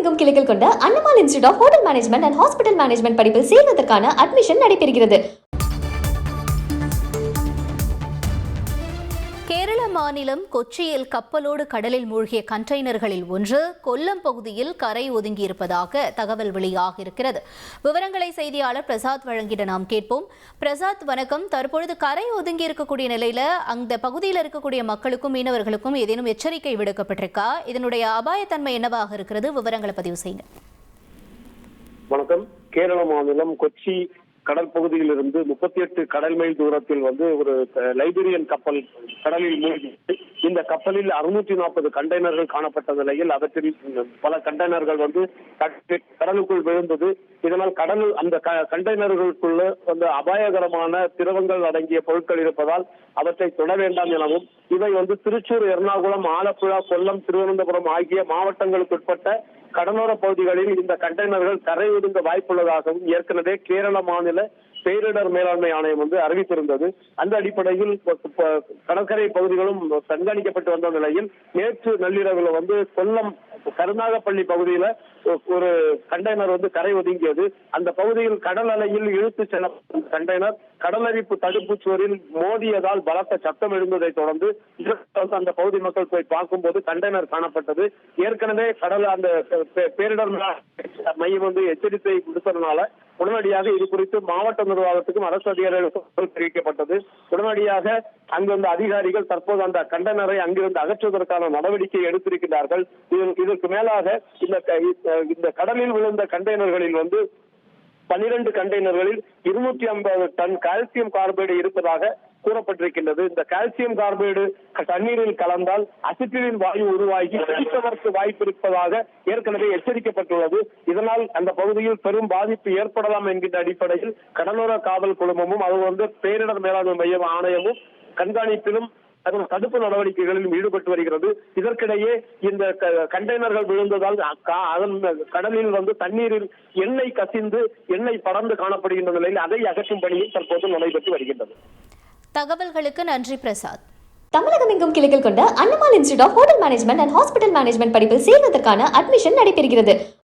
தமிழகமெங்கும் கிளைகள் கொண்ட Annamalai institute of hotel management and hospital management படிப்பில் சேர்வதற்கான அட்மிஷன் நடைபெறுகிறது. கேரள மாநிலம் கொச்சியில் கப்பலோடு கடலில் மூழ்கிய கண்டெய்னர்களில் ஒன்று கொல்லம் பகுதியில் கரை ஒதுங்கியிருப்பதாக தகவல் வெளியாகியிருக்கிறது. விவரங்களை செய்தியாளர் பிரசாத் வழங்கிட நாம் கேட்போம். பிரசாத், வணக்கம். தற்பொழுது கரை ஒதுங்கி இருக்கக்கூடிய நிலையில அந்த பகுதியில் இருக்கக்கூடிய மக்களுக்கும் மீனவர்களுக்கும் ஏதேனும் எச்சரிக்கை விடுக்கப்பட்டிருக்கா? இதனுடைய அபாயத்தன்மை என்னவாக இருக்கிறது? விவரங்களை பதிவு செய்யுங்க. வணக்கம். கேரள மாநிலம் கொச்சி கடல் பகுதியில் இருந்து 38 கடல் மைல் தூரத்தில் ஒரு லைபீரியன் கப்பல் கடலில் மூழ்கி, இந்த கப்பலில் 640 கண்டெய்னர்கள் காணப்பட்ட நிலையில் அவற்றில் பல கண்டெய்னர்கள் கடலுக்குள் விழுந்தது. இதனால் அந்த கண்டெய்னர்களுக்குள்ள அபாயகரமான திரவங்கள் அடங்கிய பொருட்கள் இருப்பதால் அவற்றை தொட வேண்டாம் எனவும், இவை திருச்சூர், எர்ணாகுளம், ஆலப்புழா, கொல்லம், திருவனந்தபுரம் ஆகிய மாவட்டங்களுக்கு உட்பட்ட கடலோர பகுதிகளில் இந்த கண்டெய்னர்கள் கரை ஒதுங்க வாய்ப்புள்ளதாகவும் ஏற்கனவே கேரள மாநில பேரிடர் மேலாண்மை ஆணையம் அறிவித்திருந்தது. அந்த அடிப்படையில் கடற்கரை பகுதிகளும் கண்காணிக்கப்பட்டு வந்த நிலையில் நேற்று நள்ளிரவில் கொல்லம் கருநாகப்பள்ளி பகுதியில ஒரு கண்டெய்னர் கரை ஒதுங்கியது. அந்த பகுதியில் கடல் அலையில் இழுத்து செல்ல கண்டெய்னர் கடலரிப்பு தடுப்பு சுவரில் மோதியதால் பலத்த சத்தம் எழுந்ததை தொடர்ந்து அந்த பகுதி மக்கள் போய் பார்க்கும்போது கண்டெய்னர் காணப்பட்டது. ஏற்கனவே அந்த பேரிடர் மையம் எச்சரிக்கை விடுத்ததுனால உடனடியாக இது குறித்து மாவட்ட நிர்வாகத்துக்கும் அரசு அதிகாரிகளுக்கும் தெரிவிக்கப்பட்டது. உடனடியாக அங்கிருந்த அதிகாரிகள் தற்போது அந்த கண்டெய்னரை அங்கிருந்து அகற்றுவதற்கான நடவடிக்கை எடுத்திருக்கிறார்கள். இதற்கு மேலாக இந்த கடலில் விழுந்த கண்டெய்னர்களில் 12 கண்டெய்னர்கள் 250 டன் கால்சியம் கார்பைடு இருப்பதாக கூறப்பட்டிருக்கின்றது. இந்த கால்சியம் கார்பைடு தண்ணீரில் கலந்தால் அசிட்டிலின் வாயு உருவாகி வெடிப்பதற்கு வாய்ப்பு இருப்பதாக ஏற்கனவே எச்சரிக்கப்பட்டுள்ளது. இதனால் அந்த பகுதியில் பெரும் பாதிப்பு ஏற்படலாம் என்கின்ற அடிப்படையில் கடலோர காவல் குழுமமும் பேரிடர் மேலாண்மை மைய ஆணையமும் கண்காணிப்பிலும் தடுப்பு நடவடிக்கைகளிலும் ஈடுபட்டு வருகிறது. இதற்கிடையே இந்த கண்டெய்னர்கள் விழுந்ததால் கடலில் தண்ணீரில் எண்ணெய் கசிந்து எண்ணெய் படர்ந்து காணப்படுகின்ற நிலையில் அதை அகற்றும் பணியும் தற்போது நடைபெற்று வருகின்றது. தகவல்களுக்கு நன்றி பிரசாத். தமிழகமெங்கும் கிளைகள் கொண்ட Annamalai institute of hotel management and hospital management படிப்பில் சேர்வதற்கான அட்மிஷன் நடைபெறுகிறது.